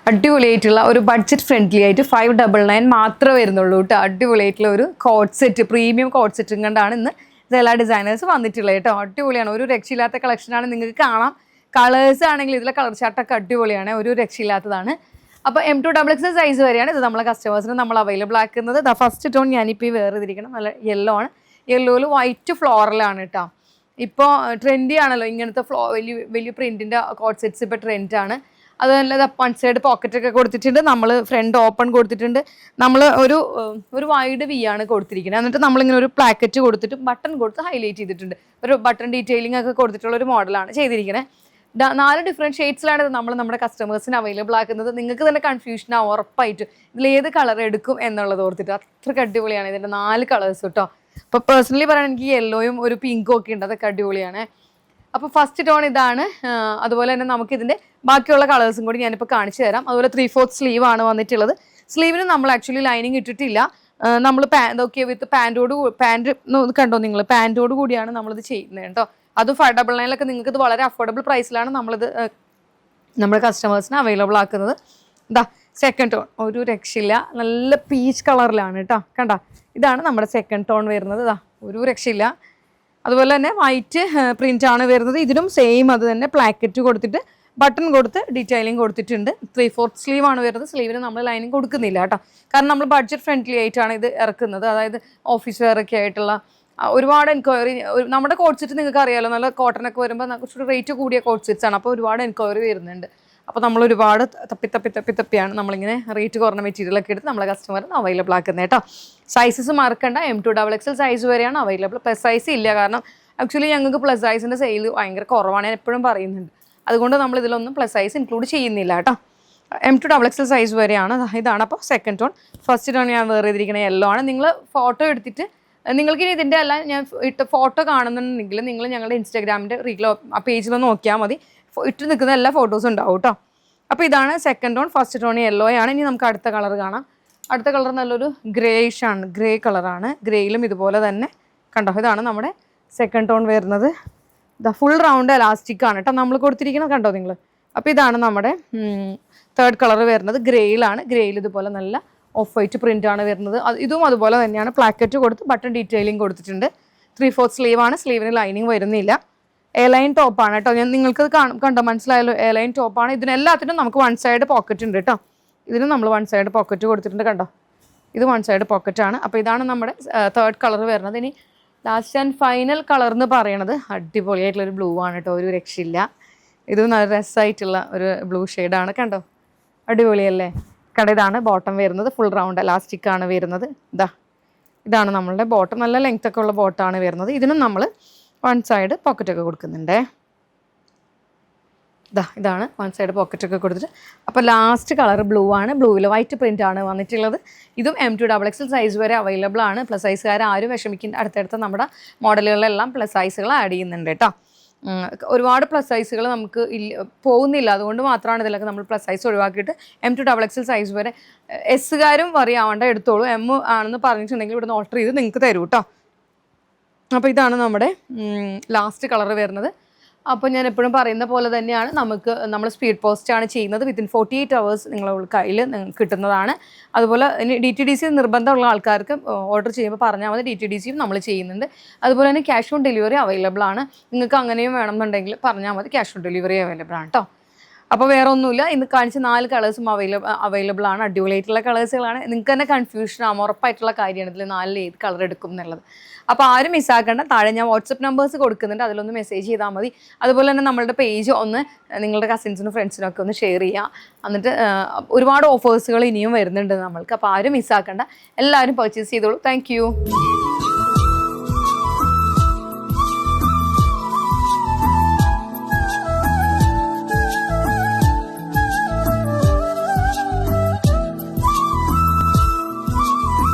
അടിപൊളിയായിട്ടുള്ള ഒരു budget friendly ആയിട്ട് 599 മാത്രമേ വരുന്നുള്ളൂ കേട്ടോ. അടിപൊളിയായിട്ടുള്ള ഒരു കോഡ് സെറ്റ്, പ്രീമിയം കോഡ് സെറ്റും കണ്ടാണ് ഇന്ന് ഇതെല്ലാ ഡിസൈനേഴ്സ് വന്നിട്ടുള്ളത് കേട്ടോ. അടിപൊളിയാണ്, ഒരു രക്ഷയില്ലാത്ത കളക്ഷനാണ്. നിങ്ങൾക്ക് കാണാം, കളേഴ്സ് ആണെങ്കിൽ ഇതിലെ കളർ ചാർട്ടൊക്കെ അടിപൊളിയാണ്, ഒരു രക്ഷയില്ലാത്തതാണ്. അപ്പോൾ M2XX സൈസ് വരെയാണ് ഇത് നമ്മളെ കസ്റ്റമേഴ്സിന് നമ്മൾ അവൈലബിൾ ആക്കുന്നത്. ഫസ്റ്റ് ടോൺ ഞാനിപ്പോൾ വേർതിരിക്കണം, നല്ല യെല്ലോ ആണ്. യെല്ലോയിൽ വൈറ്റ് ഫ്ലോറലാണ് കേട്ടോ. ഇപ്പോൾ ട്രെൻഡി ആണല്ലോ ഇങ്ങനത്തെ വലിയ വലിയ പ്രിൻറ്റിൻ്റെ കോഡ് സെറ്റ്സ്, ഇപ്പോൾ ട്രെൻഡാണ്. അതുപോലെ വൺ സൈഡ് പോക്കറ്റൊക്കെ കൊടുത്തിട്ടുണ്ട്, നമ്മൾ ഫ്രണ്ട് ഓപ്പൺ കൊടുത്തിട്ടുണ്ട്. നമ്മൾ ഒരു വൈഡ് വി ആണ് കൊടുത്തിരിക്കുന്നത്. എന്നിട്ട് നമ്മളിങ്ങനെ ഒരു പ്ലാക്കറ്റ് കൊടുത്തിട്ട് ബട്ടൺ കൊടുത്ത് ഹൈലൈറ്റ് ചെയ്തിട്ടുണ്ട്. ഒരു ബട്ടൺ ഡീറ്റെയിലിംഗ് ഒക്കെ കൊടുത്തിട്ടുള്ള ഒരു മോഡലാണ് ചെയ്തിരിക്കുന്നത്. 4 ഡിഫറെൻറ്റ് ഷെയ്ഡ്സിലാണ് ഇത് നമ്മുടെ കസ്റ്റമേഴ്സിന് അവൈലബിൾ ആക്കുന്നത്. നിങ്ങൾക്ക് തന്നെ കൺഫ്യൂഷൻ ആവും ഉറപ്പായിട്ട് ഇതിലേത് കളർ എടുക്കും എന്നുള്ളത് ഓർത്തിട്ട്. അത്രയ്ക്ക് അടിപൊളിയാണ് ഇതിൻ്റെ 4 കളേഴ്സ് കേട്ടോ. അപ്പോൾ പേഴ്സണലി പറയാൻ എനിക്ക് യെല്ലോയും ഒരു പിങ്കും ഒക്കെ ഉണ്ട്, അതൊക്കെ അടിപൊളിയാണ്. അപ്പോൾ ഫസ്റ്റ് ടോൺ ഇതാണ്. അതുപോലെ തന്നെ നമുക്കിതിൻ്റെ ബാക്കിയുള്ള കളേഴ്സും കൂടി ഞാനിപ്പോൾ കാണിച്ചു തരാം. അതുപോലെ 3/4 സ്ലീവ് ആണ് വന്നിട്ടുള്ളത്. സ്ലീവിന് നമ്മൾ ആക്ച്വലി ലൈനിങ് ഇട്ടിട്ടില്ല. നമ്മൾ ഇതൊക്കെ വിത്ത് പാൻറ് കണ്ടോ നിങ്ങൾ, പാൻറ്റോട് കൂടിയാണ് നമ്മളിത് ചെയ്യുന്നത് കേട്ടോ. അത് 599 നിങ്ങൾക്ക് ഇത് വളരെ അഫോർഡബിൾ പ്രൈസിലാണ് നമ്മളിത് നമ്മുടെ കസ്റ്റമേഴ്സിന് അവൈലബിൾ ആക്കുന്നത്. ഇതാ സെക്കൻഡ് ടോൺ, ഒരു രക്ഷയില്ല, നല്ല പീച്ച് കളറിലാണ് കേട്ടോ. കണ്ട, ഇതാണ് നമ്മുടെ സെക്കൻഡ് ടോൺ വരുന്നത്. ഇതാ ഒരു രക്ഷയില്ല. അതുപോലെ തന്നെ വൈറ്റ് പ്രിൻ്റ് ആണ് വരുന്നത്. ഇതിനും സെയിം അത് തന്നെ പ്ലാക്കറ്റ് കൊടുത്തിട്ട് ബട്ടൺ കൊടുത്ത് ഡീറ്റെയിലിംഗ് കൊടുത്തിട്ടുണ്ട്. 3/4 സ്ലീവ് ആണ് വരുന്നത്. സ്ലീവിന് നമ്മൾ ലൈനിങ് കൊടുക്കുന്നില്ല കേട്ടോ, കാരണം നമ്മൾ ബഡ്ജറ്റ് ഫ്രണ്ട്ലി ആയിട്ടാണ് ഇത് ഇറക്കുന്നത്. അതായത് ഓഫീസ് വെയർ ഒക്കെ ആയിട്ടുള്ള ഒരുപാട് എൻക്വയറി, നമ്മുടെ കോഡ് സെറ്റ് നിങ്ങൾക്ക് അറിയാമല്ലോ, നല്ല കോട്ടനൊക്കെ വരുമ്പോൾ കുറച്ചൊരു റേറ്റ് കൂടിയ കോഡ് സെറ്റ്സ് ആണ്. അപ്പോൾ ഒരുപാട് എൻക്വയറി വരുന്നുണ്ട്. അപ്പോൾ നമ്മൾ ഒരുപാട് തപ്പിയാണ് നമ്മളിങ്ങനെ റേറ്റ് കുറഞ്ഞ മെറ്റീരിയലൊക്കെ എടുത്ത് നമ്മളെ കസ്റ്റമറിന് അവൈലബിൾ ആക്കുന്നത് കേട്ടോ. സൈസസ് മറക്കണ്ട, M2XX സൈസ് വരെയാണ് അവൈലബിൾ. പ്ലസ് സൈസ് ഇല്ല, കാരണം ആക്ച്വലി ഞങ്ങൾക്ക് പ്ലസ് സൈസിൻ്റെ സെയിൽ ഭയങ്കര കുറവാണ്, ഞാൻ എപ്പോഴും പറയുന്നുണ്ട്. അതുകൊണ്ട് നമ്മൾ ഇതിലൊന്നും പ്ലസ് സൈസ് ഇൻക്ലൂഡ് ചെയ്യുന്നില്ല കേട്ടോ. M2XX സൈസ് വരെയാണ്. ഇതാണ് അപ്പോൾ സെക്കൻഡ് ടോൺ. ഫസ്റ്റ് ടോൺ ഞാൻ വേറെ ചെയ്തിരിക്കുന്നത് യെല്ലോ ആണ്. നിങ്ങൾ ഫോട്ടോ എടുത്തിട്ട് നിങ്ങൾക്കിനി ഇതിൻ്റെ എല്ലാം ഞാൻ ഇട്ട ഫോട്ടോ കാണുന്നുണ്ടെങ്കിൽ നിങ്ങൾ ഞങ്ങളുടെ ഇൻസ്റ്റാഗ്രാമിൻ്റെ റീലോ ആ പേജിലൊന്ന് നോക്കിയാൽ മതി, ഇട്ട് നിൽക്കുന്ന എല്ലാ ഫോട്ടോസും ഉണ്ടാവും കേട്ടോ. അപ്പോൾ ഇതാണ് second tone. First tone yellow ആണ്. ഇനി നമുക്ക് അടുത്ത കളർ കാണാം. അടുത്ത കളർ നല്ലൊരു ഗ്രേയിഷ് ആണ്, ഗ്രേ കളറാണ്. ഗ്രേയിലും ഇതുപോലെ തന്നെ കണ്ടോ, ഇതാണ് നമ്മുടെ സെക്കൻഡ് ടോൺ വരുന്നത്. ഇതാ ഫുൾ റൗണ്ട് എലാസ്റ്റിക് ആണ് കേട്ടോ നമ്മൾ കൊടുത്തിരിക്കുന്നത്, കണ്ടോ നിങ്ങൾ. അപ്പോൾ ഇതാണ് നമ്മുടെ തേർഡ് കളർ വരുന്നത്. ഗ്രേയിലാണ്. ഗ്രേയിൽ ഇതുപോലെ നല്ല ഓഫ് വൈറ്റ് പ്രിൻ്റ് ആണ് വരുന്നത്. ഇതും അതുപോലെ തന്നെയാണ്, പ്ലാക്കറ്റ് കൊടുത്ത് ബട്ടൺ ഡീറ്റെയിലിംഗ് കൊടുത്തിട്ടുണ്ട്. 3/4 സ്ലീവ് ആണ്. സ്ലീവിന് ലൈനിങ് വരുന്നില്ല. എലൈൻ ടോപ്പാണ് കേട്ടോ. ഞാൻ നിങ്ങൾക്ക് കണ്ടോ മനസ്സിലായല്ലോ, എലൈൻ ടോപ്പാണ്. ഇതിനെല്ലാത്തിനും നമുക്ക് വൺ സൈഡ് പോക്കറ്റ് ഉണ്ട് കേട്ടോ. ഇതിന് നമ്മൾ വൺ സൈഡ് പോക്കറ്റ് കൊടുത്തിട്ടുണ്ട്, കണ്ടോ. ഇത് വൺ സൈഡ് പോക്കറ്റാണ്. അപ്പോൾ ഇതാണ് നമ്മുടെ തേർഡ് കളർ വരുന്നത്. ഇനി ലാസ്റ്റ് ആൻഡ് ഫൈനൽ കളർ എന്ന് പറയണത് അടിപൊളിയായിട്ടുള്ളൊരു ബ്ലൂ ആണ് കേട്ടോ, ഒരു രക്ഷയില്ല. ഇത് നല്ല രസമായിട്ടുള്ള ഒരു ബ്ലൂ ഷെയ്ഡാണ്, കണ്ടോ. അടിപൊളിയല്ലേ. കട ഇതാണ് ബോട്ടം വരുന്നത്. ഫുൾ റൗണ്ട് എലാസ്റ്റിക് ആണ് വരുന്നത്. ഇതാണ് നമ്മളുടെ ബോട്ടം. നല്ല ലെങ്ത് ഒക്കെ ഉള്ള ബോട്ടമാണ് വരുന്നത്. ഇതിനും നമ്മൾ വൺ സൈഡ് പോക്കറ്റൊക്കെ കൊടുക്കുന്നുണ്ടേ. ഇതാണ് വൺ സൈഡ് പോക്കറ്റൊക്കെ കൊടുത്തിട്ട്. അപ്പോൾ ലാസ്റ്റ് കളർ ബ്ലൂ ആണ്. ബ്ലൂവിൽ വൈറ്റ് പ്രിൻ്റ് ആണ് വന്നിട്ടുള്ളത്. ഇതും M2XX സൈസ് വരെ അവൈലബിൾ ആണ്. പ്ലസ് സൈസുകാർ ആരും വിഷമിക്കുന്ന, അടുത്തടുത്ത നമ്മുടെ മോഡലുകളിലെല്ലാം പ്ലസ് സൈസുകൾ ആഡ് ചെയ്യുന്നുണ്ട് കേട്ടോ. ഒരുപാട് പ്ലസ് സൈസുകൾ നമുക്ക് പോകുന്നില്ല, അതുകൊണ്ട് മാത്രമാണ് ഇതിലൊക്കെ നമ്മൾ പ്ലസ് സൈസ് ഒഴിവാക്കിയിട്ട് M2XX സൈസ് വരെ. എസ്സുകാരും വറി ആവേണ്ട, എടുത്തോളൂ. M ആണെന്ന് പറഞ്ഞിട്ടുണ്ടെങ്കിൽ ഇവിടുന്ന് ഓർഡർ ചെയ്ത് നിങ്ങൾക്ക് തരൂ കേട്ടോ. അപ്പോൾ ഇതാണ് നമ്മുടെ ലാസ്റ്റ് കളർ വരുന്നത്. അപ്പോൾ ഞാൻ എപ്പോഴും പറയുന്ന പോലെ തന്നെയാണ്, നമ്മൾ സ്പീഡ് പോസ്റ്റാണ് ചെയ്യുന്നത്. വിത്തിൻ 48 hours നിങ്ങളുടെ കയ്യിൽ കിട്ടുന്നതാണ്. അതുപോലെ ഇനി DTDC നിർബന്ധമുള്ള ആൾക്കാർക്ക് ഓർഡർ ചെയ്യുമ്പോൾ പറഞ്ഞാൽ മതി, DTDCയും നമ്മൾ ചെയ്യുന്നുണ്ട്. അതുപോലെ തന്നെ ക്യാഷ് ഓൺ ഡെലിവറി അവൈലബിൾ ആണ്. നിങ്ങൾക്ക് അങ്ങനെയും വേണമെന്നുണ്ടെങ്കിൽ പറഞ്ഞാൽ മതി, ക്യാഷ് ഓൺ ഡെലിവറി അവൈലബിൾ ആണ് കേട്ടോ. അപ്പോൾ വേറെ ഒന്നുമില്ല, ഇന്ന് കാണിച്ച 4 കളേഴ്സും അവൈലബിൾ ആണ്. അടിപൊളിയായിട്ടുള്ള കളേഴ്സുകളാണ്. നിങ്ങൾക്ക് തന്നെ കൺഫ്യൂഷൻ ആവും, ഉറപ്പായിട്ടുള്ള കാര്യമാണ് ഇതിൽ 4 ഏത് കളർ എടുക്കും എന്നുള്ളത്. അപ്പോൾ ആരും മിസ്സാക്കേണ്ട. താഴെ ഞാൻ വാട്സപ്പ് നമ്പേഴ്സ് കൊടുക്കുന്നുണ്ട്, അതിലൊന്ന് മെസ്സേജ് ചെയ്താൽ മതി. അതുപോലെ തന്നെ നമ്മളുടെ പേജ് ഒന്ന് നിങ്ങളുടെ കസിൻസിനും ഫ്രണ്ട്സിനും ഒക്കെ ഒന്ന് ഷെയർ ചെയ്യുക. എന്നിട്ട് ഒരുപാട് ഓഫേഴ്സുകൾ ഇനിയും വരുന്നുണ്ട് നമ്മൾക്ക്. അപ്പോൾ ആരും മിസ്സാക്കേണ്ട, എല്ലാവരും പർച്ചേസ് ചെയ്തോളൂ. താങ്ക്